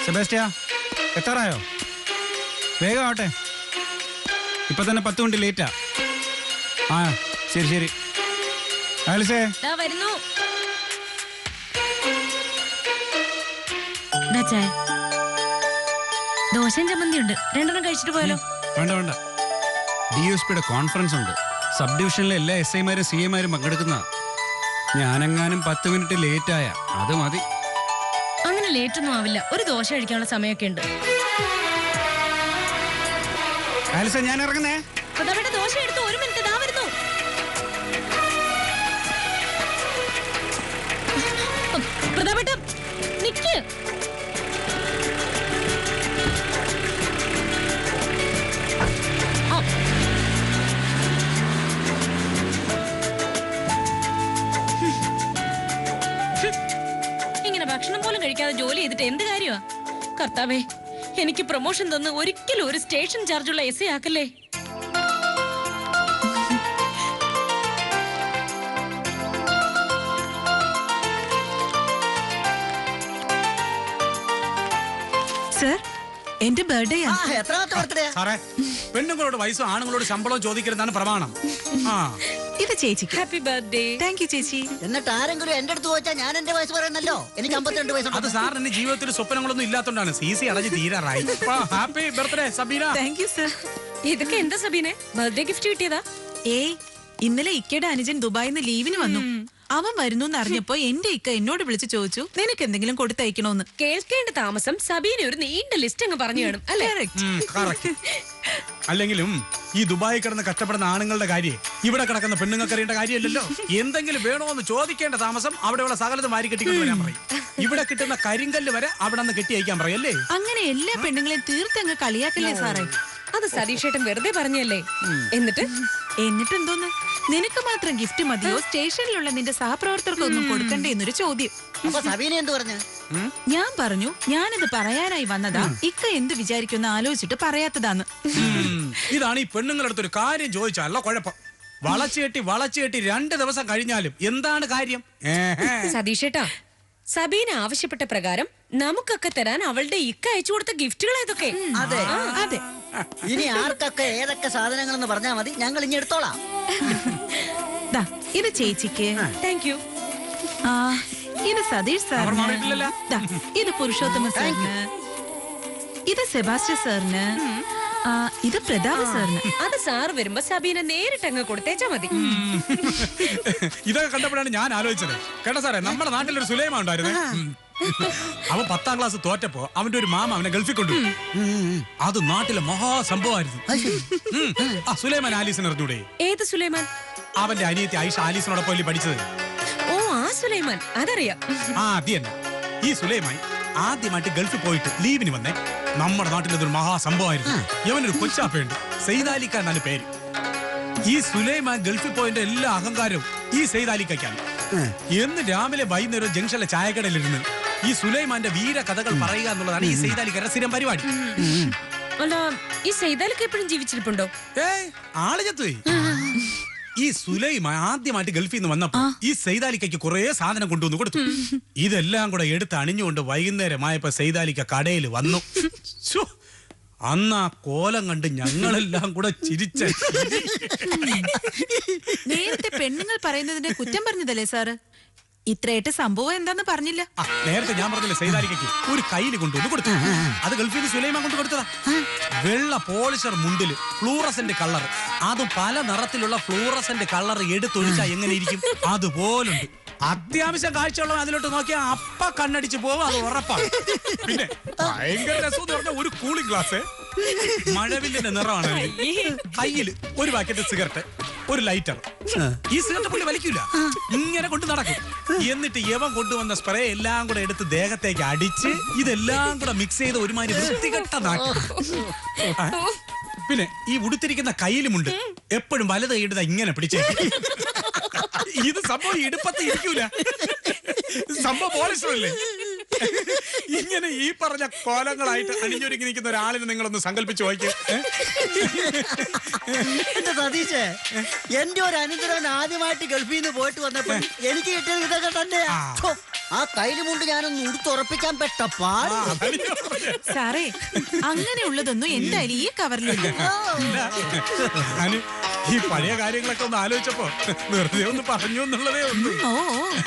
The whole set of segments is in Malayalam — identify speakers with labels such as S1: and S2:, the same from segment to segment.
S1: സെബാസ്റ്റ്യ, എത്താറായോ? വേഗം ആവട്ടെ, ഇപ്പൊ തന്നെ 10 മിനിറ്റ് ലേറ്റാ. ആ ശരി ശരി. ആലിസേ
S2: വരുന്നു. ദോശയും ചമ്മന്തി ഉണ്ട്, രണ്ടെണ്ണം കഴിച്ചിട്ട് പോയാലോ?
S1: വേണ്ട വേണ്ട, DSPയുടെ കോൺഫറൻസ് ഉണ്ട്. സബ് ഡിവിഷനിലെ എല്ലാ SI-മാരും CA-മാരും പങ്കെടുക്കുന്ന. ഞാനെങ്ങാനും 10 മിനിറ്റ് ലേറ്റായ അത് മതി.
S2: അങ്ങനെ ലേറ്റൊന്നും ആവില്ല, ഒരു ദോശ കഴിക്കാനുള്ള സമയമൊക്കെ ഉണ്ട്.
S1: ആലിസേ, ഞാൻ ഇറങ്ങുന്നേ.
S2: ദോശ എടുത്ത് 1 മിനിറ്റ്, ദാ വരുന്നു. പ്രതാപേട്ട നിക്ക്. ഇങ്ങനെ ഭക്ഷണം പോലും കഴിക്കാതെ ജോലി ചെയ്തിട്ട് എന്ത് കാര്യമാ? കർത്താവേ, എനിക്ക് പ്രൊമോഷൻ തന്ന് ഒരിക്കലും ഒരു സ്റ്റേഷൻ ചാർജുള്ള SI ആക്കല്ലേ.
S3: സർ, എന്റെ ബർത്ത്ഡേ
S1: സാറേ, പെണ്ണുങ്ങളോട് വയസ്സും ആണുങ്ങളോട് ശമ്പളവും ചോദിക്കരുതാണ് പ്രമാണം.
S3: ഇത് ചേച്ചിക്ക്.
S2: Happy birthday.
S3: താങ്ക് യു ചേച്ചി.
S4: എന്നിട്ട് ആരെങ്കിലും എന്റെ അടുത്ത് ചോദിച്ചാൽ ഞാൻ എന്റെ വയസ്സ് പറയുന്നല്ലോ. എനിക്ക് 52 വയസ്സുണ്ട്.
S1: അത് സാറിന് ജീവിതത്തിൽ സ്വപ്നങ്ങളൊന്നും ഇല്ലാത്തോണ്ടാണ്. CC അടഞ്ഞ് തീരാറായി. Happy birthday Sabeena.
S3: Thank you sir.
S2: ഇതൊക്കെ എന്താ സബീനെ, ബർത്ത്ഡേ ഗിഫ്റ്റ് കിട്ടിയതാ?
S3: ഏയ്, ഇന്നലെ ഇക്കയുടെ അനുജൻ ദുബായിന്ന് ലീവിന് വന്നു. അവൻ വരുന്നു അറിഞ്ഞപ്പോ എന്റെ ഇക്ക എന്നോട് വിളിച്ചു ചോദിച്ചു, നിനക്ക് എന്തെങ്കിലും കൊടുത്തയക്കണോന്ന്.
S2: കേൾക്കേണ്ട താമസം സബീന ഒരു നീണ്ട ലിസ്റ്റ് അങ്ങ് പറഞ്ഞു കാണും അല്ലേ?
S1: അല്ലെങ്കിലും ഈ ദുബായി കിടന്ന് കഷ്ടപ്പെടുന്ന ആണുങ്ങളുടെ കാര്യം ഇവിടെ കിടക്കുന്ന പെണ്ണുങ്ങൾക്ക് അറിയേണ്ട കാര്യമല്ലല്ലോ. എന്തെങ്കിലും വേണോന്ന് ചോദിക്കേണ്ട താമസം അവിടെയുള്ള സകലത് മാരി കെട്ടിക്കൊണ്ട് വരാൻ പറയും. ഇവിടെ കിട്ടുന്ന കരിങ്കല്ല് വരെ അവിടെ നിന്ന് കെട്ടി അയക്കാൻ പറയും അല്ലേ?
S3: അങ്ങനെ എല്ലാ പെണ്ണുങ്ങളെയും തീർത്തങ്ങ് കളിയാക്കല്ലേ സാറേ.
S2: അത് സതീഷേട്ടൻ വെറുതെ പറഞ്ഞല്ലേ. എന്നിട്ട്
S3: എന്തോന്ന്, നിനക്ക് മാത്രം ഗിഫ്റ്റ് മതിയോ, സ്റ്റേഷനിലുള്ള നിന്റെ സഹപ്രവർത്തകർക്കൊന്നും കൊടുക്കണ്ടേ എന്നൊരു ചോദ്യം. ഞാൻ പറഞ്ഞു, ഞാനത് പറയാനായി വന്നതാ, ഇക്ക എന്ത് വിചാരിക്കുന്ന ആലോചിച്ചിട്ട് പറയാത്തതാന്ന്.
S1: ഇതാണ് ഈ പെണ്ണുങ്ങളടുത്ത് ഒരു കാര്യം ചോദിച്ചാലോ കുഴപ്പം. വളച്ചുകെട്ടി 2 ദിവസം കഴിഞ്ഞാലും എന്താണ് കാര്യം?
S2: സതീഷേട്ടാ, സബീന ആവശ്യപ്പെട്ട പ്രകാരം നമുക്കൊക്കെ തരാൻ അവളുടെ ഇക്ക അയച്ചു കൊടുത്ത ഗിഫ്റ്റുകൾ ഏതൊക്കെ?
S4: അതെ
S3: അതെ.
S4: ഇനി ആർക്കൊക്കെ ഏതൊക്കെ സാധനങ്ങൾ എന്ന് പറഞ്ഞാൽ മതി, ഞങ്ങൾ ഇനി എടുത്തോളാം.
S3: ഇത് ചേച്ചിക്ക്.
S2: Thank you.
S3: ഇത് സതീഷ് സാറിന്. ഇത് പുരുഷോത്തമ സാറിന്. ഇത് സെബാസ്റ്റ്യൻ സാറിന്. ഇത് പ്രതാപ് സാറിന്.
S2: അത് സാർ വരുമ്പോ സബീന നേരിട്ട് അങ്ങ് കൊടുത്തേച്ചാ മതി.
S1: ഇതൊക്കെ കണ്ടപ്പോഴാണ് ഞാൻ ആലോചിച്ചത്. കേട്ടോ സാറേ, നമ്മുടെ നാട്ടിലൊരു സുലൈമാൻ ഉണ്ടായിരുന്നു. അവൻ 10ാം ക്ലാസ് തോറ്റപ്പോ അവന്റെ ഒരു മാമ അവനെ ഗൾഫിൽ കൊണ്ടുപോയി. അത് നാട്ടിലെ മഹാസംഭവമായിരുന്നു. സുലൈമാൻ ആലീസിനെ അറിഞ്ഞൂടെ?
S2: ഏത് സുലൈമാൻ?
S1: അവന്റെ അനിയത്തി ആയിഷ ആലീസിനോടൊപ്പം പഠിച്ചത്.
S2: ഓ, ആ സുലൈമാൻ, അതറിയാം.
S1: അത് തന്നെ. ഈ സുലൈമാൻ ആദ്യമായിട്ട് ഗൾഫിൽ പോയിട്ട് ലീവിന് വന്നേ. നമ്മുടെ നാട്ടിൽ അതൊരു മഹാസംഭവമായിരുന്നു. ഇവനൊരു കൊച്ചാപ്പയുണ്ട്, സെയ്ദാലിക്ക എന്നാണ് പേര്. ഈ സുലൈമാൻ ഗൾഫിൽ പോയതിന്റെ എല്ലാ അഹങ്കാരവും ഈ സെയ്ദാലിക്കാണ്. എന്ന് രാവിലെ വൈകുന്നേരം ജംഗ്ഷനിലെ ചായക്കടയിലിരുന്ന് ഈ സുലൈമാന്റെ വീര കഥകൾ പറയുക എന്നുള്ളതാണ് ഈ സെയ്ദാലിക്കാരുടെ സ്ഥിരം പരിപാടി.
S2: അല്ല, ഈ സെയ്ദാലിക്ക എപ്പോഴും ജീവിച്ചിരിപ്പുണ്ടോ?
S1: ആള് ചത്തുപോയി. ഈ സുലൈമാൻ ആദ്യമായിട്ട് ഗൾഫിൽ നിന്ന് വന്നപ്പോ ഈ സെയ്ദാലിക്കയ്ക്ക് കുറെ സാധനം കൊണ്ടുവന്ന് കൊടുത്തു. ഇതെല്ലാം കൂടെ എടുത്ത് അണിഞ്ഞുകൊണ്ട് വൈകുന്നേരമായപ്പോ സെയ്ദാലിക്ക കടയിൽ വന്നു. അന്ന് ആ കോലം കണ്ട് ഞങ്ങളെല്ലാം കൂടെ ചിരിച്ച.
S3: നേരത്തെ പെണ്ണുങ്ങൾ പറയുന്നതിന്റെ കുറ്റം പറഞ്ഞതല്ലേ സാറ്? ഇത്രയായിട്ട് സംഭവം എന്താന്ന് പറഞ്ഞില്ല.
S1: നേരത്തെ ഞാൻ പറഞ്ഞില്ല, സെയ്ദാലിക്കയ്ക്ക് ഒരു കയ്യിൽ കൊണ്ടുവന്ന് കൊടുത്തു. അത് ഗൾഫിൽ നിന്ന് സുലൈമാൻ കൊണ്ട് കൊടുത്തതാ. വെള്ള പോളിഷർ മുണ്ടില് ഫ്ലൂറസെന്റ് കളർ, അതും പല നിറത്തിലുള്ള ഫ്ലൂറസെന്റ് കളർ എടുത്തൊഴിച്ചാ എങ്ങനെ ഇരിക്കും അതുപോലുണ്ട്. അത്യാവശ്യം കാഴ്ചയുള്ള അതിലോട്ട് നോക്കിയാൽ അപ്പ കണ്ണടിച്ച് പോവും, അത് ഉറപ്പാണ്. പിന്നെ ഭയങ്കര രസം എന്ന് പറഞ്ഞാൽ ഒരു കൂളിംഗ് ഗ്ലാസ്, മഴവില്ലിന്റെ നിറമാണ്. കയ്യില് ഒരു പാക്കറ്റ് സിഗരറ്റ്, ഒരു ലൈറ്റർ. ഈ സിഗരറ്റ് പുള്ളി വലിക്കൂല, ഇങ്ങനെ കൊണ്ട് നടക്കും. എന്നിട്ട് യവൻ കൊണ്ടുവന്ന സ്പ്രേ എല്ലാം കൂടെ എടുത്ത് ദേഹത്തേക്ക് അടിച്ച് ഇതെല്ലാം കൂടെ മിക്സ് ചെയ്ത് ഒരുമാതിരി വൃത്തികെട്ട നാട്ടി. പിന്നെ ഈ ഉടുത്തിരിക്കുന്ന കയ്യിലുമുണ്ട് എപ്പോഴും വലത് കൈയിടുന്ന ഇങ്ങനെ പിടിച്ചേ. ഇത് സംഭവം ഇടുപ്പത്ത് ഇരിക്കൂല, സംഭവം പോളിസ്റ്ററല്ലേ. ഇങ്ങനെ ഈ പറഞ്ഞ കോലങ്ങളായിട്ട് അണിഞ്ഞൊരുങ്ങി നിൽക്കുന്ന ഒരാളിനെ നിങ്ങളൊന്ന് സങ്കല്പിച്ചു നോക്കിയ.
S4: എന്റെ സതീഷേ, എന്റെ ഒരു അനുഗ്രഹം ആദ്യമായിട്ട് ഗൾഫിൽ നിന്ന് പോയിട്ട് വന്നപ്പോ എനിക്ക് കിട്ടിയത് ഇതൊക്കെ തന്നെ. ആ കയ്യില് മുണ്ട് ഞാനൊന്ന് ഉടുത്തുറപ്പിക്കാൻ പെട്ട പാട്.
S3: സാറേ അങ്ങനെയുള്ളതൊന്നും എന്തായാലും ഈ കവറിലില്ല.
S1: ഈ പഴയ കാര്യങ്ങളൊക്കെ ഒന്ന് ആലോചിച്ചപ്പോ വെറുതെ ഒന്ന് പറഞ്ഞു എന്നുള്ളതേ ഉള്ളൂ.
S3: ഓ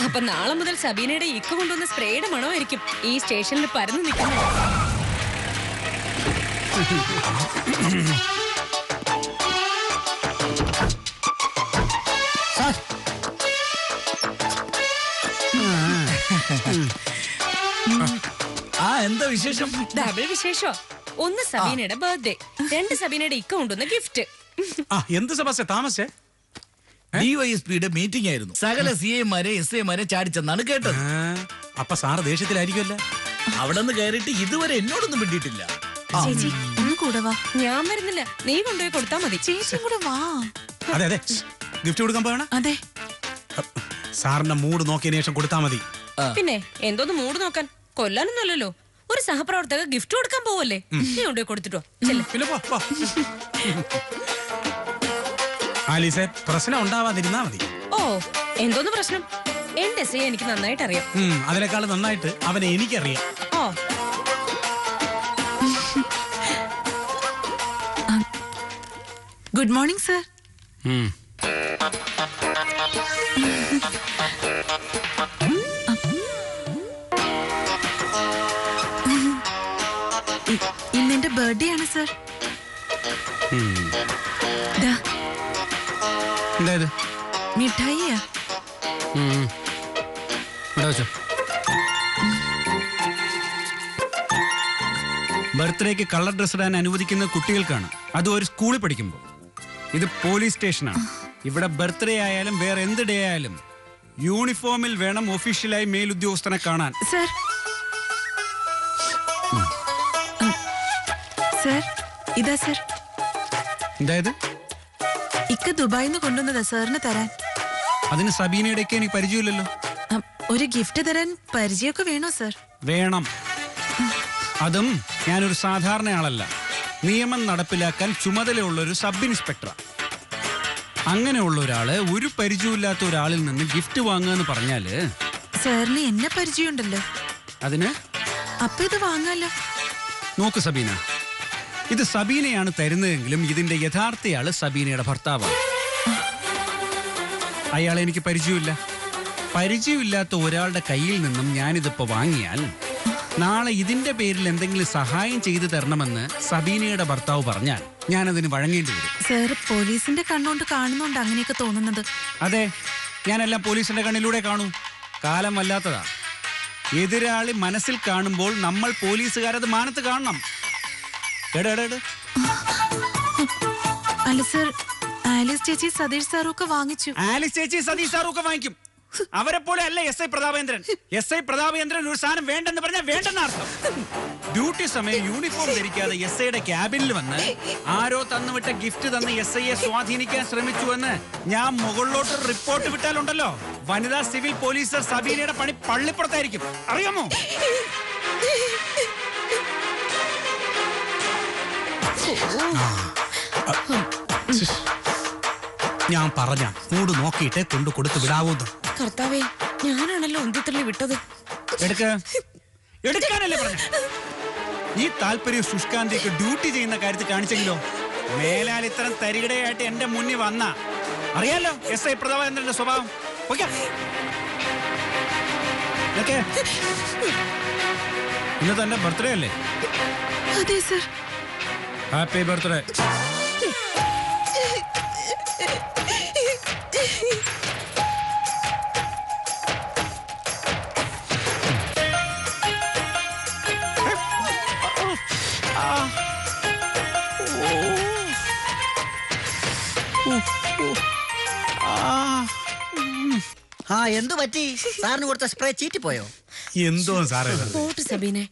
S2: അപ്പൊ നാളെ മുതൽ സബീനയുടെ ഇക്ക കൊണ്ടുവന്ന സ്പ്രേയുടെ മണമായിരിക്കും ഈ സ്റ്റേഷനിൽ പരന്നു നിൽക്കുന്നത്.
S5: എന്താ വിശേഷം?
S2: ഡബിൾ വിശേഷോ? ഒന്ന് സബീനയുടെ ബർത്ത്ഡേ, 2 സബീനയുടെ ഇക്ക കൊണ്ടുവന്ന ഗിഫ്റ്റ്.
S1: എന്ത് സമസ്യ താമസേ?
S5: ഡിവൈഎസ്പിയുടെ മീറ്റിംഗ് ആയിരുന്നു. സകല CA-മാരെ SA-മാരെ ചാടിച്ചെന്നാണ് കേട്ടത്.
S1: അപ്പൊ സാറ് ദേഷ്യത്തിലായിരിക്കുമല്ലോ.
S5: അവിടെ നിന്ന് കയറിയിട്ട് ഇതുവരെ എന്നോടൊന്നും മിണ്ടിയിട്ടില്ല.
S3: ചേച്ചി ഒന്ന് കൂടെ വാ.
S2: ഞാൻ വരുന്നില്ല, നീ കൊണ്ടുപോയി കൊടുത്താ മതി.
S3: ചേച്ചി കൂടെ വാ.
S1: അതെ അതെ, ഗിഫ്റ്റ് കൊടുക്കാൻ പോകണ.
S3: അതെ
S1: സാറിന്റെ മൂഡ് നോക്കിയതിനു ശേഷം കൊടുത്താ മതി.
S2: പിന്നെ എന്തോന്ന് മൂഡ് നോക്കാൻ? കൊല്ലാനൊന്നുമല്ലല്ലോ. ഒരു സഹപ്രവർത്തക ഗിഫ്റ്റ് കൊടുക്കാൻ പോവല്ലേ? നീ കൊണ്ടുപോയി കൊടുത്തിട്ടോ.
S1: പിന്നെ പോ. ആലീസെ, പ്രശ്നം ഉണ്ടാവാതിരുന്നാ മതി.
S2: ഓ, എന്തോന്ന് പ്രശ്നം? എന്റെ സി എനിക്ക് നന്നായിട്ട് അറിയാം.
S1: അതിനേക്കാൾ നന്നായിട്ട് അവനെ എനിക്കറിയാം.
S2: ഓ,
S3: ഗുഡ് മോർണിംഗ് സർ. ഇന്നെന്റെ ബർത്ത്ഡേ ആണ് സർ.
S1: എന്തായത്?
S3: മിഠായിയാ.
S6: ബർത്ത്ഡേക്ക് കളർ ഡ്രസ് ഇടാൻ അനുവദിക്കുന്ന കുട്ടികൾക്കാണ്. അത് ഒരു സ്കൂളിൽ പഠിക്കുമ്പോൾ. ഇത് പോലീസ് സ്റ്റേഷനാണ്. ഇവിടെ ബർത്ത്ഡേ ആയാലും വേറെ എന്ത് ഡേ ആയാലും യൂണിഫോമിൽ വേണം ഒഫീഷ്യലായി മേലുദ്യോഗസ്ഥനെ കാണാൻ.
S3: സർ സർ ഇതാ സർ.
S6: എന്തായത്?
S3: ഇക്ക ദുബായിൽ നിന്ന് കൊണ്ടുവന്നതാ സാറിന് തരാൻ.
S6: അതിന് സബീനയുടെയൊക്കെ എനിക്ക് പരിചയമില്ലല്ലോ.
S3: ഒരു ഗിഫ്റ്റ് തരാൻ പരിചയമൊക്കെ വേണോ സർ?
S6: വേണം. അതും ഞാനൊരു സാധാരണ ആളല്ല. നിയമം നടപ്പിലാക്കാൻ ചുമതലയുള്ള ഒരു സബ് ഇൻസ്പെക്ടറാണ്. അങ്ങനെയുള്ള ഒരാള് ഒരു പരിചയമില്ലാത്ത ഒരാളിൽ നിന്ന് ഗിഫ്റ്റ് വാങ്ങുക എന്ന് പറഞ്ഞാല്
S3: സാറിന് എന്നെ പരിചയമുണ്ടല്ലോ.
S6: അതിന്
S3: അപ്പൊ ഇത് വാങ്ങാലോ.
S6: നോക്ക് സബീന, ഇത് സബീനയാണ് തരുന്നതെങ്കിലും ഇതിന്റെ യഥാർത്ഥയാള് സബീനയുടെ ഭർത്താവാണ്. അയാളെ എനിക്ക് പരിചയമില്ല. പരിചയമില്ലാത്ത ഒരാളുടെ കയ്യിൽ നിന്നും ഞാനിതിപ്പോ വാങ്ങിയാൽ നാളെ ഇതിന്റെ പേരിൽ എന്തെങ്കിലും സഹായം ചെയ്തു തരണമെന്ന് സബീനയുടെ ഭർത്താവ് പറഞ്ഞാൽ ഞാനതിന് വഴങ്ങേണ്ടി വരും.
S3: സാർ പോലീസിന്റെ കണ്ണുകൊണ്ട് കാണുന്നോണ്ട് അങ്ങനെയൊക്കെ തോന്നുന്നത്.
S6: അതെ, ഞാനെല്ലാം പോലീസിന്റെ കണ്ണിലൂടെ കാണൂ. കാലം വല്ലാത്തതാ. എതിരാളി മനസ്സിൽ കാണുമ്പോൾ നമ്മൾ പോലീസുകാരത് മാനത്ത് കാണണം.
S3: അല്ല സർ, ആലിസ് ചേച്ചി സതീഷ് സാറും ഒക്കെ വാങ്ങിച്ചു.
S6: ആലിസ് ചേച്ചി സതീഷ് സാറും ഒക്കെ വാങ്ങിക്കും. അവരെ പോലെ അല്ല SI പ്രതാപേന്ദ്രൻ. SI പ്രതാപേന്ദ്രൻ ഒരു സാധനം വേണ്ടെന്ന് പറഞ്ഞാൽ വേണ്ടെന്ന അർത്ഥം. ഡ്യൂട്ടി സമയം യൂണിഫോം ധരിക്കാതെ SIയുടെ ക്യാബിനിൽ വന്ന് ആരോ തന്നുവിട്ട ഗിഫ്റ്റ് തന്ന് SIയെ സ്വാധീനിക്കാൻ ശ്രമിച്ചുവെന്ന് ഞാൻ മുകളിലോട്ട് റിപ്പോർട്ട് വിട്ടാലുണ്ടല്ലോ, വനിതാ സിവിൽ പോലീസർ സബീനയുടെ പണി പള്ളിപ്പുറത്തായിരിക്കും. അറിയാമോ?
S1: ഞാൻ പറഞ്ഞ മൂഡ് നോക്കിയിട്ടേ കൊണ്ടു കൊടുത്ത് വിടാവൂന്ന്.
S2: കർത്താവേ, ഞാനാണല്ലോ ഒന്തിത്തള്ളി വിട്ടത്.
S6: എടുക്കാനല്ലേ പറഞ്ഞ. ഈ താല്പര്യം ശുഷ്കാന്തിക്ക് ഡ്യൂട്ടി ചെയ്യുന്ന കാര്യത്തിൽ കാണിച്ചെങ്കിലോ മേലാൽ ഇത്തരം തരികിടയായിട്ട് എന്റെ മുന്നിൽ വന്ന അറിയാലോ SI പ്രതാപേന്ദ്രന്റെ സ്വഭാവം. ഇന്ന് തന്റെ ബർത്ത്ഡേ അല്ലേ?
S3: അതെ സർ.
S6: Happy birthday.
S4: എന്തു പറ്റി? സാറിന് കൊടുത്ത സ്പ്രേ ചീറ്റിപ്പോയോ?
S1: എന്തോ സാറേ
S2: പോട്ട് സബീനെ.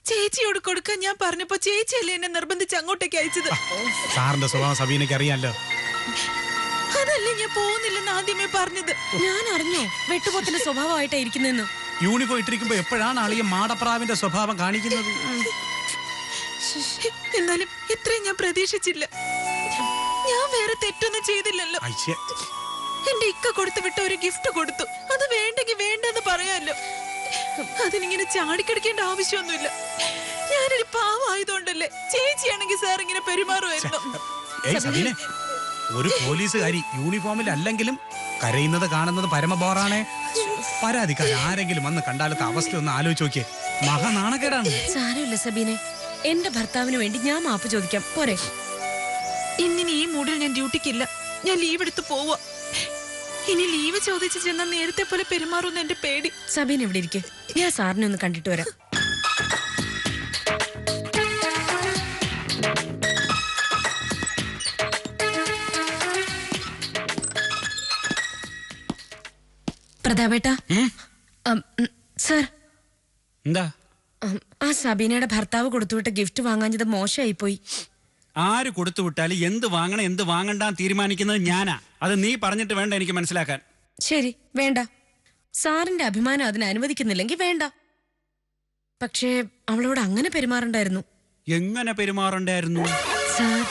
S3: ചേച്ചിയോട് കൊടുക്കാൻ ഞാൻ പറഞ്ഞപ്പോ ചേച്ചിയല്ലേ എന്നെ നിർബന്ധിച്ച് അങ്ങോട്ടേക്ക് അയച്ചത്.
S1: സാറിന്റെ സ്വഭാവം സബീനയ്ക്ക് അറിയാലോ.
S3: അതല്ലേ ഞാൻ പോകുന്നില്ലെന്ന് ആദ്യമേ പറഞ്ഞത്.
S2: ഞാൻ അറിഞ്ഞോ വെട്ടുപോത്തിന്റെ സ്വഭാവമായിട്ടാ ഇരിക്കുന്നെന്ന്.
S1: യൂണിഫോം ഇട്ടിരിക്കുമ്പോ എപ്പോഴാണ് അളിയ മാടപ്രാവിന്റെ സ്വഭാവം കാണിക്കുന്നത്?
S3: എന്നാലും ഇത്രയും ഞാൻ പ്രതീക്ഷിച്ചില്ല. ഞാൻ വേറെ തെറ്റൊന്നും ചെയ്തില്ലല്ലോ. എന്റെ ഇക്ക കൊടുത്തു വിട്ട ഒരു ഗിഫ്റ്റ് കൊടുത്തു. അത് വേണ്ടെങ്കിൽ വേണ്ടെന്ന് പറയാ അറിയാലോ. അതിനിങ്ങനെ ചാടിക്കടിക്കേണ്ട ആവശ്യമൊന്നുമില്ല. ഞാനൊരു പാവമായതുകൊണ്ടല്ലേ. ചേച്ചിയാണെങ്കിൽ സാർ ഇങ്ങനെ പെരുമാറുമായിരുന്നു.
S1: ഏയ് സബീനെ, ഒരു പോലീസുകാരി യൂണിഫോമിൽ അല്ലെങ്കിലും കരയുന്നത് കാണുന്നത് പരമബോറാണേ. പരാതിക്കാർ ആരെങ്കിലും വന്ന് കണ്ടാലത്തെ അവസ്ഥ ഒന്ന് ആലോചിച്ച് നോക്കിയേ. മഹാനാണക്കേടാണ്.
S2: സാരമില്ല സബീനെ, എന്റെ ഭർത്താവിന് വേണ്ടി ഞാൻ മാപ്പ് ചോദിക്കാം, പോരെ?
S3: ഇന്നിനി ഈ മൂഡിൽ ഞാൻ ഡ്യൂട്ടിക്കില്ല. ഞാൻ ലീവ് എടുത്ത് പോവാ. ഇനി ലീവ് ചോദിച്ചു ചെന്ന നേരത്തെ പോലെ പെരുമാറുന്ന എന്റെ പേടി.
S2: സബീൻ എവിടെ ഇരിക്കെ, ഞാൻ സാറിനെ ഒന്ന് കണ്ടിട്ട് വരാം. പ്രതാപേട്ടാ, സർ,
S6: എന്താ?
S2: ആ സബീനയുടെ ഭർത്താവ് കൊടുത്തുവിട്ട ഗിഫ്റ്റ് വാങ്ങാഞ്ഞത് മോശമായി പോയി.
S6: ആര് കൊടുത്തു വിട്ടാലും എന്ത് വാങ്ങണം എന്ത് വാങ്ങണ്ടാന്ന് തീരുമാനിക്കുന്നത് ഞാനാ. അത് നീ പറഞ്ഞിട്ട് വേണ്ട എനിക്ക് മനസ്സിലാക്കാൻ.
S2: ശരി, വേണ്ട. സാറിന്റെ അഭിമാനം അതിന് അനുവദിക്കുന്നില്ലെങ്കിൽ വേണ്ട. പക്ഷേ അവളോട് അങ്ങനെ പെരുമാറണ്ടായിരുന്നു.
S6: എങ്ങനെ പെരുമാറണ്ടായിരുന്നു?
S2: സാർ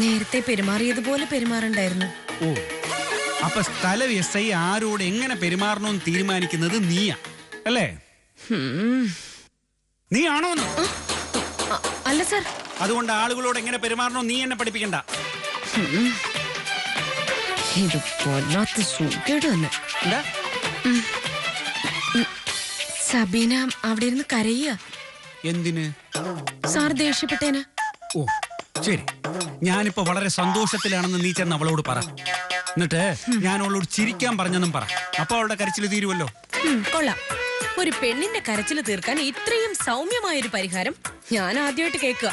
S2: നേരത്തെ പെരുമാറിയതുപോലെ പെരുമാറണ്ടായിരുന്നു.
S6: ഓ, അപ്പൊ സ്ഥലം SI ആരോട് എങ്ങനെ പെരുമാറണമെന്ന് തീരുമാനിക്കുന്നത് നീയാ അല്ലേ? നീ ആണോന്ന്?
S2: അല്ല സാർ.
S6: അതുകൊണ്ട് ആളുകളോട് എങ്ങനെ പെരുമാറണോ നീ എന്നെ പഠിപ്പിക്കണ്ട.
S2: ഇത് കൊല്ലാത്ത സുഖേട് തന്നെ.
S6: എന്താ?
S2: സബീന അവിടെ ഇരുന്ന് കരയുക.
S6: എന്തിന്?
S2: സാർ ദേഷ്യപ്പെട്ടേന്.
S6: ഓ ശരി, ഞാനിപ്പോ വളരെ സന്തോഷത്തിലാണെന്ന് നീ ചെന്ന് അവളോട് പറ. എന്നിട്ട് ഞാൻ അവളോട് ചിരിക്കാൻ പറഞ്ഞെന്നും പറ. അപ്പൊ അവളുടെ കരച്ചിൽ തീരുവല്ലോ.
S2: കൊള്ളാം. ഒരു പെണ്ണിന്റെ കരച്ചിൽ തീർക്കാൻ ഇത്രയും സൗമ്യമായൊരു പരിഹാരം ഞാൻ ആദ്യമായിട്ട് കേൾക്കുക.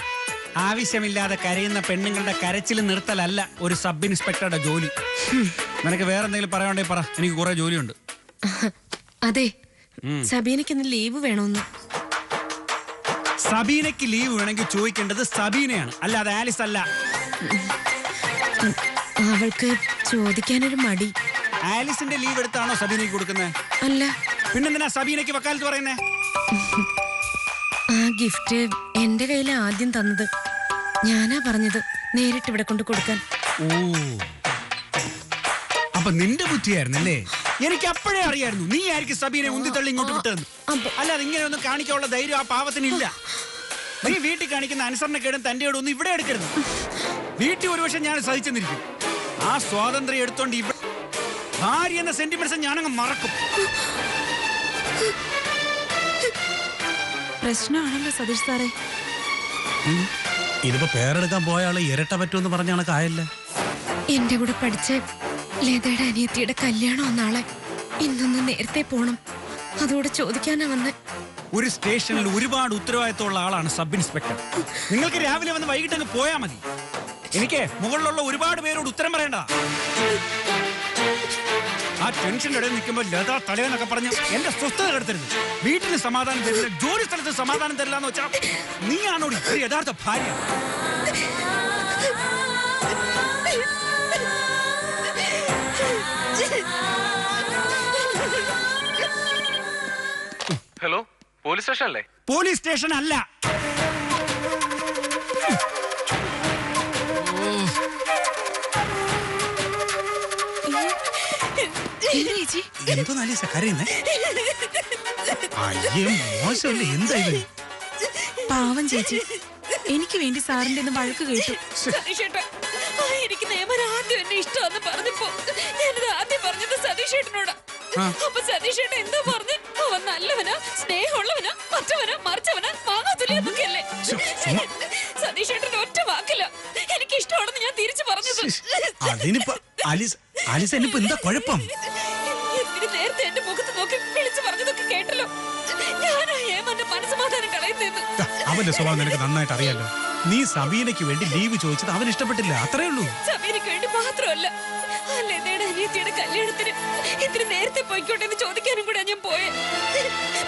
S6: ആവശ്യമില്ലാതെ കരയുന്ന പെണ്ണുങ്ങളുടെ കരച്ചിൽ നിർത്തലല്ല ഒരു സബ് ഇൻസ്പെക്ടറുടെ ജോലി. നിനക്ക് വേറെ എന്തെങ്കിലും പറയാണ്ടേ പറ, എനിക്ക് കുറെ ജോലിയുണ്ട്.
S2: അതെ, സബീനയ്ക്ക് ഇന്ന് ലീവ് വേണമെന്ന്.
S6: സബീനയ്ക്ക് ലീവ് വേണമെങ്കിൽ ചോദിക്കേണ്ടത് സബീനയാണ്, അല്ലാതെ ആലിസ് അല്ല.
S2: അവൾക്ക് ചോദിക്കാനൊരു മടി.
S6: ആലിസിന്റെ ലീവ് എടുത്താണോ സബീനയ്ക്ക് കൊടുക്കുന്നത്?
S2: അല്ല.
S6: പിന്നെന്തിനാ സബീനയ്ക്ക് വക്കാലത്ത് പറയുന്നേ?
S2: ആ ഗിഫ്റ്റ് എന്റെ കയ്യിൽ ആദ്യം തന്നത്. ഞാനാ പറഞ്ഞത് നേരിട്ട് ഇവിടെ കൊണ്ട് കൊടുക്കാൻ.
S6: ഓ, അപ്പൊ നിന്റെ ബുദ്ധിയായിരുന്നല്ലേ? എനിക്ക് അപ്പോഴേ അറിയായിരുന്നു നീ ആയിരിക്കും സബീനെ ഉന്തിത്തള്ളി ഇങ്ങോട്ട് വിട്ടതെന്ന്. അല്ലാതെ ഇങ്ങനെ ഒന്നും കാണിക്കാനുള്ള ധൈര്യം ആ പാവത്തിനില്ല. നീ വീട്ടിൽ കാണിക്കുന്ന അനുസരണക്കേടും തന്റെ ഒന്നും ഇവിടെ എടുക്കരുത്. വീട്ടിൽ ഒരുപക്ഷെ ഞാൻ സഹിച്ചെന്നിരിക്കും. ആ സ്വാതന്ത്ര്യം എടുത്തോണ്ട് ഇവിടെ ഭാര്യ എന്ന സെന്റിമെന്റ്സ് ഞാനങ്ങ് മറക്കും.
S3: പ്രശ്നമാണല്ലോ സതീഷ് സാറേ.
S1: ഇതിപ്പോ പേരെടുക്കാൻ പോയ ആള് ഇരട്ട പറ്റുമെന്ന് പറഞ്ഞ കണക്കായല്ലേ.
S2: എന്റെ കൂടെ പഠിച്ച ലതയുടെ അനിയത്തിയുടെ കല്യാണം നാളെ. ഇന്നൊന്ന് നേരത്തെ പോണം. അതോടെ ചോദിക്കാനാ വന്ന്.
S6: ഒരു സ്റ്റേഷനിൽ ഒരുപാട് ഉത്തരവാദിത്തമുള്ള ആളാണ് സബ് ഇൻസ്പെക്ടർ. നിങ്ങൾക്ക് രാവിലെ വന്ന് വൈകിട്ട് അങ്ങ് പോയാ മതി. എനിക്ക് മുകളിലുള്ള ഒരുപാട് പേരോട് ഉത്തരം പറയേണ്ടതാ. ആ ടെൻഷന്റെ ഇടയിൽ നിൽക്കുമ്പോൾ ലതാ തലയെന്നൊക്കെ പറഞ്ഞ് എന്റെ സ്വസ്ഥത കെടുത്തരുത്. വീട്ടിന് സമാധാനം തരില്ല, ജോലി സ്ഥലത്ത് സമാധാനം തരില്ല എന്ന് വെച്ചാൽ നീയാണോ ഒരു യഥാർത്ഥ ഭാര്യ?
S7: ഹലോ, പോലീസ് സ്റ്റേഷൻ അല്ലേ?
S6: പോലീസ് സ്റ്റേഷൻ അല്ല.
S1: എന്തോ നല്ല കരയുന്നേ. അയ്യേ മോശമല്ലേ, എന്താ ഇത്?
S3: പാവം ചേച്ചി, എനിക്ക് വേണ്ടി സാറിന്റെ ഒന്ന് വഴക്ക് കേട്ടു.
S2: സതീഷേട്ടാ, എനിക്ക് നിയമനം ആദ്യം എന്നെ ഇഷ്ടമാണെന്ന് പറഞ്ഞപ്പോ ഞാനിത് ആദ്യം പറഞ്ഞത് സതീഷേട്ടനോടാ. അപ്പൊ സതീഷേട്ടൻ എന്താ പറഞ്ഞു? അവൻ നല്ലവനാ, സ്നേഹമുള്ളവനാ, മറ്റവനാ, മറിച്ചവനാ, വാങ്ങാത്തുലിയെന്നൊക്കെയല്ലേ? സതീഷേട്ടൻ ഒറ്റ വാക്കില്ല എനിക്ക് ഇഷ്ടമാണെന്ന് ഞാൻ തിരിച്ചു പറഞ്ഞത്.
S1: അതിനിപ്പോ ആലിസ് എന്നിപ്പോ എന്താ കുഴപ്പം?
S2: എന്തിന് നേരത്തെ എന്റെ മുഖത്ത് നോക്കി വിളിച്ചു പറഞ്ഞതൊക്കെ കേട്ടല്ലോ. ഞാനാ ഏമന്റെ മനസ്സമാധാനം കളയുന്നതെന്ന്.
S1: അവന്റെ സ്വഭാവം നിനക്ക് നന്നായിട്ട് അറിയാലോ. നീ സബീനയ്ക്ക് വേണ്ടി ലീവ് ചോദിച്ചത് അവന് ഇഷ്ടപ്പെട്ടില്ല, അത്രേ ഉള്ളൂ.
S2: സബീനയ്ക്ക് വേണ്ടി മാത്രമല്ല, ലതയുടെ അനിയത്തിയുടെ കല്യാണത്തിന് ഇത്തിരി നേരത്തെ പോയിക്കോട്ടെ എന്ന് ചോദിക്കാനും കൂടെ ഞാൻ പോയെ.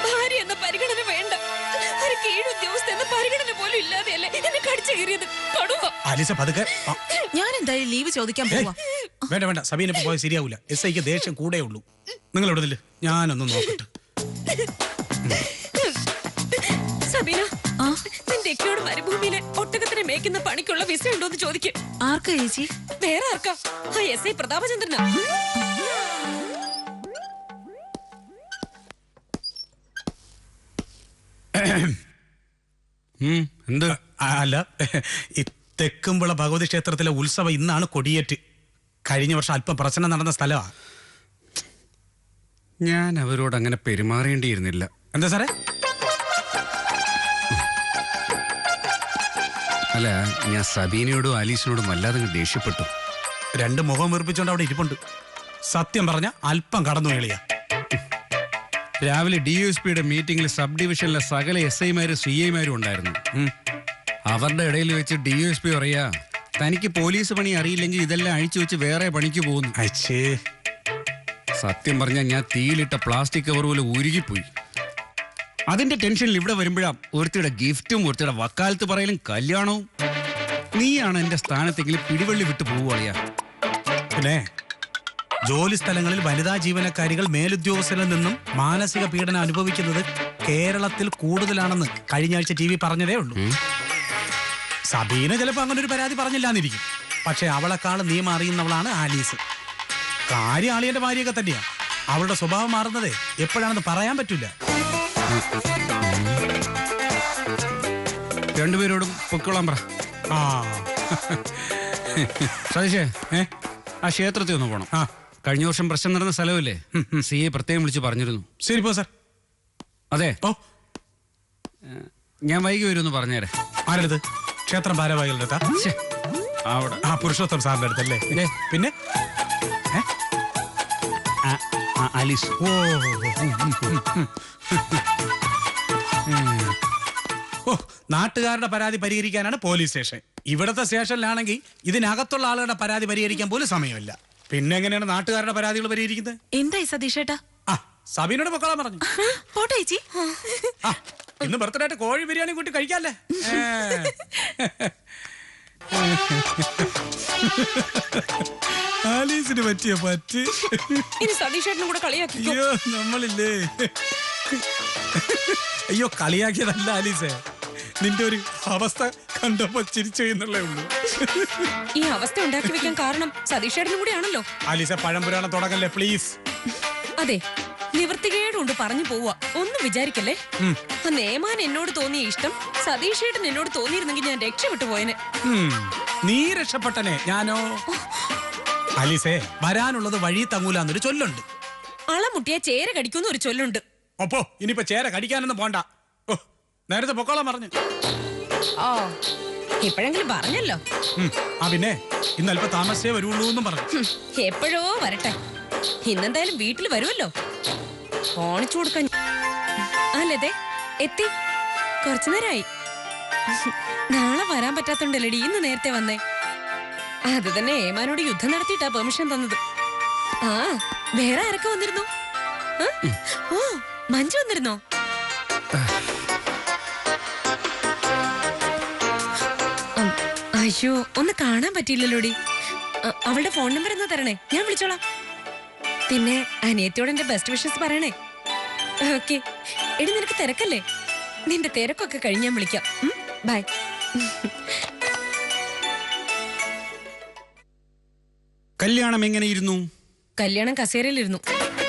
S2: ഭാര്യ എന്ന പരിഗണന വേണ്ട, ഒരു കീഴുദ്യോഗസ്ഥ എന്ന പരിഗണന പോലും ഇല്ലാതെയല്ലേ എന്നെ കടിച്ചു കീറിയത്. കടുവ
S1: ആലിസ പതുക്കെ.
S3: ഞാൻ എന്തായാലും ലീവ് ചോദിക്കാൻ പോവാ.
S1: വേണ്ട വേണ്ട, സബീന പോയാൽ ശരിയാവൂല. SIക്ക് ദേഷ്യം കൂടെ ഉള്ളൂ. നിങ്ങൾ ഇവിടെ നില്ല്, ഞാനൊന്നും നോക്കട്ടെ.
S2: സബീന, നിന്റെ ഇക്കയോട് മരുഭൂമിയിലെ ഒട്ടകത്തിനെ മേയ്ക്കുന്ന പണിക്കുള്ള വിസ ഉണ്ടോന്ന് ചോദിക്കും.
S3: ആർക്കാ ചേച്ചി?
S2: വേറെ ആർക്കാ? ആ SI പ്രതാപചന്ദ്രനാ.
S8: എന്ത്?
S1: അല്ല, ഈ തെക്കുംവിള ഭഗവതി ക്ഷേത്രത്തിലെ ഉത്സവം ഇന്നാണ് കൊടിയേറ്റ്. കഴിഞ്ഞ വർഷം അല്പം പ്രശ്നം നടന്ന സ്ഥലമാണ്.
S8: ഞാൻ അവരോട് അങ്ങനെ പെരുമാറേണ്ടിയിരുന്നില്ല.
S1: എന്താ സാറേ?
S8: അല്ല, ഞാൻ സബീനയോടും ആലീസിനോടും വല്ലാതെ ദേഷ്യപ്പെട്ടു.
S1: രണ്ട് മുഖം വീർപ്പിച്ചോണ്ട് അവിടെ ഇരിപ്പുണ്ട്. സത്യം പറഞ്ഞ അല്പം കടന്നു എളിയ.
S8: രാവിലെ DSPയുടെ മീറ്റിംഗിൽ സബ് ഡിവിഷനിലെ സകല SIമാരും CIമാരും ഉണ്ടായിരുന്നു. അവരുടെ ഇടയിൽ വെച്ച് DSP പറയാ, തനിക്ക് പോലീസ് പണി അറിയില്ലെങ്കിൽ ഇതെല്ലാം അഴിച്ചു വെച്ച് വേറെ പണിക്ക് പോകുന്നു. സത്യം പറഞ്ഞാൽ ഞാൻ തീയിലിട്ട പ്ലാസ്റ്റിക് കവർ പോലെ ഉരുകിപ്പോയി. അതിന്റെ ടെൻഷനിൽ ഇവിടെ വരുമ്പോഴാ ഒരുത്തിയുടെ ഗിഫ്റ്റും ഒരുത്തിയുടെ വക്കാലത്ത് പറയലും കല്യാണവും. നീയാണ് എന്റെ സ്ഥാനത്തെങ്കിലും പിടിവള്ളി വിട്ടു പോവുകയാ.
S1: പിന്നെ ജോലി സ്ഥലങ്ങളിൽ വനിതാ ജീവനക്കാരികൾ മേലുദ്യോഗസ്ഥരിൽ നിന്നും മാനസിക പീഡനം അനുഭവിക്കുന്നത് കേരളത്തിൽ കൂടുതലാണെന്ന് കഴിഞ്ഞ ആഴ്ച TV പറഞ്ഞതേ ഉള്ളൂ. സബീന ചിലപ്പോൾ അങ്ങനെ ഒരു പരാതി പറഞ്ഞില്ലാന്നിരിക്കും. പക്ഷെ അവളെക്കാളും നിയമം അറിയുന്നവളാണ് ആലീസ്. കാര്യം ആളിയന്റെ ഭാര്യയൊക്കെ തന്നെയാണ്. അവളുടെ സ്വഭാവം മാറുന്നതേ എപ്പോഴാണെന്ന് പറയാൻ പറ്റൂല.
S8: രണ്ടുപേരോടും പൊക്കോളാൻ പറ. സതീഷേ, ആ ക്ഷേത്രത്തിൽ ഒന്ന് പോണം. കഴിഞ്ഞ വർഷം പ്രശ്നം നടന്ന സ്ഥലമല്ലേ? CI പ്രത്യേകം വിളിച്ച് പറഞ്ഞിരുന്നു.
S1: ശരി പോ സാർ.
S8: അതെ, ഞാൻ വൈകി വരുമെന്ന് പറഞ്ഞേരെ.
S1: ആരടുത്ത്? ക്ഷേത്രം ഭാരവാഹികളുടെ അടുത്താ?
S8: അവിടെ
S1: പുരുഷോത്തം സാറിന്റെ അടുത്തല്ലേ? പിന്നെ
S8: ആലീസ്.
S1: ഓ, നാട്ടുകാരുടെ പരാതി പരിഹരിക്കാനാണ് പോലീസ് സ്റ്റേഷൻ. ഇവിടത്തെ സ്റ്റേഷനിലാണെങ്കിൽ ഇതിനകത്തുള്ള ആളുകളുടെ പരാതി പരിഹരിക്കാൻ പോലും സമയമില്ല. പിന്നെ എങ്ങനെയാണ് നാട്ടുകാരുടെ പരാതികൾ പരിഹരിക്കുന്നത്?
S3: എന്തായി സതീഷേട്ടാ?
S1: സബീനോട് പൊക്കോളാൻ പറഞ്ഞു.
S3: പോട്ടെ ചേച്ചി.
S1: ഇന്ന് ബർത്ത്ഡേ ആയിട്ട് കോഴി ബിരിയാണി കൂട്ടി കഴിക്കാല്ലേ? ആലീസിന് പറ്റിയ പറ്റ്.
S2: ഇനി സതീഷേട്ടനും കൂടെ കളിയാക്കി.
S1: അയ്യോ, നമ്മളില്ലേ. അയ്യോ, കളിയാക്കിയതല്ല ആലീസേ. നിന്റെ ഒരു അവസ്ഥ കണ്ടപ്പോ ചിരിച്ചു എന്നുള്ളേ ഉള്ളൂ.
S2: ഈ അവസ്ഥ ഉണ്ടാക്കി വെക്കാൻ കാരണം സതീഷേട്ടനും കൂടിയാണല്ലോ.
S1: ആലീസ, പഴംപുരാണം തുടങ്ങല്ലേ പ്ലീസ്.
S2: അതെ, നിവൃത്തികേടുണ്ട് പറഞ്ഞു പോവാ. ഒന്നും വിചാരിക്കല്ലേ. നേമാൻ എന്നോട് തോന്നിയ ഇഷ്ടം സതീഷേട്ടൻ എന്നോട് തോന്നിയിരുന്നെങ്കിൽ ഞാൻ രക്ഷപ്പെട്ടു പോയനെ.
S1: നീ രക്ഷപ്പെട്ടനെ, ഞാനോ? ആലീസേ, വരാനുള്ളത് വഴി തങ്ങൂലെന്നൊരു ചൊല്ലുണ്ട്.
S2: അളമുട്ടിയ ചേര കടിക്കുന്ന ഒരു ചൊല്ലുണ്ട്.
S1: അപ്പോ ഇനിയിപ്പോ ചേര കടിക്കാനൊന്നും പോണ്ട. നേരത്തെ പൊക്കോളാൻ പറഞ്ഞു.
S2: ഓ, ഇപ്പോഴെങ്കിലും പറഞ്ഞല്ലോ.
S1: പിന്നെ ഇന്ന് അല്പം താമസിച്ചേ വരുള്ളൂ എന്നും പറഞ്ഞു.
S2: എപ്പോഴോ വരട്ടെ. ഇന്നെന്തായാലും വീട്ടിൽ വരുമല്ലോ. ഓണിച്ചു കൊടുക്കാൻ. അല്ലേ, എത്തി. കുറച്ചു നേരമായി. നാളെ വരാൻ പറ്റാത്തോണ്ടല്ലേടി ഇന്ന് നേരത്തെ വന്നേ. അത് തന്നെ ഏമാനോട് യുദ്ധം നടത്തിയിട്ടാ പെർമിഷൻ തന്നത്. വേറെ ആരൊക്കെ വന്നിരുന്നു? ഓ, മഞ്ജു വന്നിരുന്നോ? അയ്യോ, ഒന്ന് കാണാൻ പറ്റിയില്ലല്ലോടി. അവളുടെ ഫോൺ നമ്പർ എന്നാ തരണേ, ഞാൻ വിളിച്ചോളാം. പിന്നെ അനിയത്തിയോട് എന്റെ ബെസ്റ്റ് വിഷസ് പറയണേ. ഓക്കെ. എടി, നിനക്ക് തിരക്കല്ലേ? നിന്റെ തിരക്കൊക്കെ കഴിഞ്ഞ് ഞാൻ വിളിക്കാം. ബൈ.
S8: കല്യാണം എങ്ങനെയിരുന്നു?
S2: കല്യാണം കസേരയിലിരുന്നു.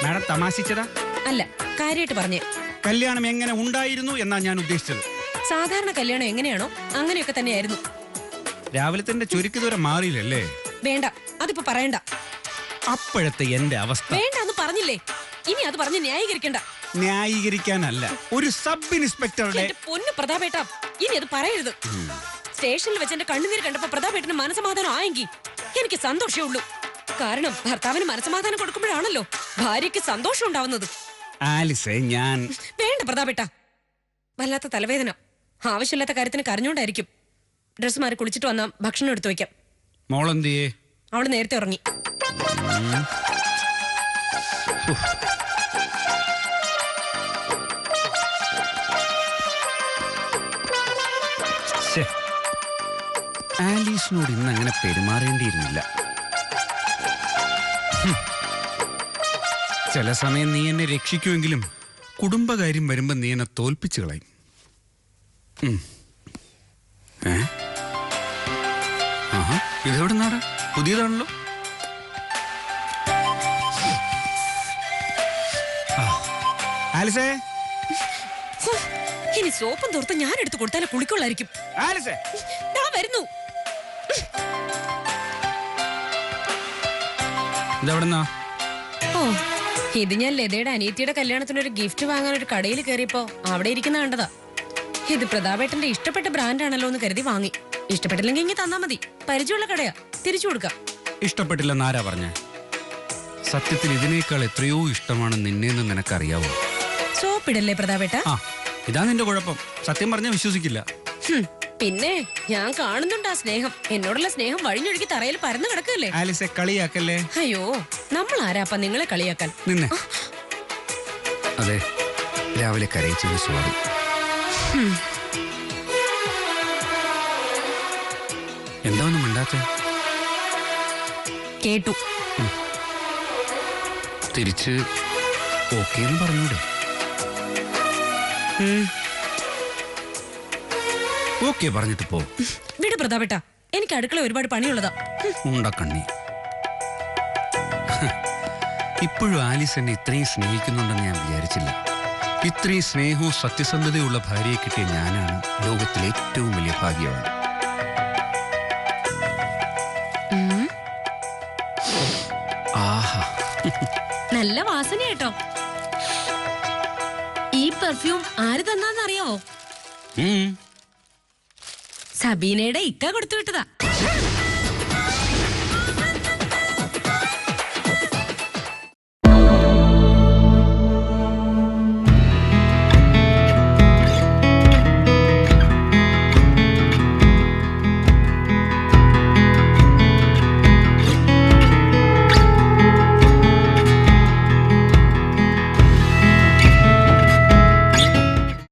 S8: മാഡം തമാശിച്ചതാ?
S2: അല്ല, കാര്യമായിട്ട് പറഞ്ഞേ.
S8: കല്യാണം എങ്ങനെ ഉണ്ടായിരുന്നു എന്നാ ഞാൻ ഉദ്ദേശിച്ചത്.
S2: സാധാരണ കല്യാണം എങ്ങനെയാണോ അങ്ങനെയൊക്കെ തന്നെയായിരുന്നു.
S8: രാവിലെ തന്നെ ചുരുക്കി ദൂരം മാറിയില്ലല്ലേ?
S2: വേണ്ട, അതിപ്പോ പറയണ്ട.
S8: അപ്പോഴത്തെ എന്റെ അവസ്ഥ
S2: വേണ്ടെന്ന് പറഞ്ഞില്ലേ? ഇനി അത് പറഞ്ഞ് ന്യായീകരിക്കണ്ട.
S8: ന്യായീകരിക്കാനല്ല, ഒരു സബ് ഇൻസ്പെക്ടറുടെ.
S2: പൊന്നു പ്രതാപേട്ട, ഇനി അത് പറയരുത്. സ്റ്റേഷനിൽ വെച്ച് എന്റെ കണ്ണുനീര് കണ്ടപ്പോ പ്രതാപേട്ടന് മനസമാധാനം ആയെങ്കിൽ എനിക്ക് സന്തോഷമേ ഉള്ളൂ. കാരണം ഭർത്താവിന് മനസമാധാനം കൊടുക്കുമ്പോഴാണല്ലോ ഭാര്യയ്ക്ക് സന്തോഷം ഉണ്ടാവുന്നത്.
S8: ആലിസേ, ഞാൻ.
S2: വേണ്ട പ്രതാപേട്ട, വല്ലാത്ത തലവേദന. ആവശ്യമില്ലാത്ത കാര്യത്തിന് കരഞ്ഞോണ്ടായിരിക്കും. ഡ്രസ് മാറി കുളിച്ചിട്ട് വന്നാ ഭക്ഷണം എടുത്തു വെക്കാം.
S8: മോളെന്തിയേ?
S2: അവള് നേരത്തെ ഉറങ്ങി.
S8: ആലീസിനോട് ഇന്ന് അങ്ങനെ പെരുമാറേണ്ടിയിരുന്നില്ല. ചില സമയം നീ എന്നെ രക്ഷിക്കുമെങ്കിലും കുടുംബകാര്യം വരുമ്പോ നീ എന്നെ തോൽപ്പിച്ചു കളയും. ഇതെവിടെ നാടാ? പുതിയതാണല്ലോ. ആലിസേ,
S2: ഇനി സോപ്പും തോർത്ത് ഞാൻ എടുത്ത് കൊടുത്താലേ കുളിക്കൊള്ളായിരിക്കും.
S6: ആലിസേ
S2: ഞാൻ വരുന്നു.
S8: ഇതെവിടെന്നാ?
S2: ഓ, ഇത് ഞാൻ ലതയുടെ അനിയത്തിയുടെ കല്യാണത്തിന് ഒരു ഗിഫ്റ്റ് വാങ്ങാൻ ഒരു കടയിൽ കയറിയപ്പോ അവിടെ ഇരിക്കുന്ന കണ്ടതാ. ഇത് പ്രതാപേട്ടന്റെ ഇഷ്ടപ്പെട്ട ബ്രാൻഡാണല്ലോ എന്ന് കരുതി വാങ്ങി. ഇഷ്ടപ്പെട്ടില്ലെങ്കിൽ ഇങ്ങനെ തന്നാ മതി. പരിചയമുള്ള കടയാ, തിരിച്ചു കൊടുക്കാം.
S8: ഇഷ്ടപ്പെട്ടില്ലെന്ന് ആരാ പറഞ്ഞേ? സത്യത്തിൽ ഇതിനേക്കാൾ എത്രയോ ഇഷ്ടമാണ് നിന്നെന്ന് നിനക്കറിയാവോ?
S2: സോപ്പിടല്ലേ പ്രതാപേട്ട?
S8: ആ, ഇതാ നിന്റെ കുഴപ്പം. സത്യം പറഞ്ഞാൽ വിശ്വസിക്കില്ല.
S2: പിന്നെ ഞാൻ കാണുന്നുണ്ട് ആ സ്നേഹം. എന്നോടുള്ള സ്നേഹം വഴിഞ്ഞൊഴുകി തറയിൽ പരന്നു കിടക്കല്ലേ.
S8: ആലിസെ കളിയാക്കല്ലേ.
S2: അയ്യോ, നമ്മൾ ആരാപ്പ നിങ്ങളെ കളിയാക്കാൻ?
S8: നിന്നെ അതെ, രാവിലെ കരയിച്ചൊരു സോറി. എന്താ ഒന്നും മിണ്ടാത്തെ?
S2: കേട്ടു.
S8: തിരിച്ച് ഓക്കേന്ന് പറഞ്ഞൂടെ? ഓക്കെ പറഞ്ഞിട്ട് പോ.
S2: വിട് പ്രതാപേട്ട, എനിക്ക് അടുക്കള ഒരുപാട് പണിയുള്ളതാ.
S8: ഉണ്ടക്കണ്ണി. ഇപ്പോഴും ആലിസ് എന്നെ ഇത്രയും സ്നേഹിക്കുന്നുണ്ടെന്ന് ഞാൻ വിചാരിച്ചില്ല. ഇത്രയും സ്നേഹവും സത്യസന്ധതയുള്ള ഭാര്യയെ കിട്ടിയ ഞാനാണ് ലോകത്തിലെ ഏറ്റവും വലിയ ഭാഗ്യവാൻ. ആഹാ,
S2: നല്ല വാസന കേട്ടോ. ഈ പെർഫ്യൂം ആര് തന്നാന്നറിയാവോ? സബീനയുടെ ഇക്ക കൊടുത്തു വിട്ടതാ.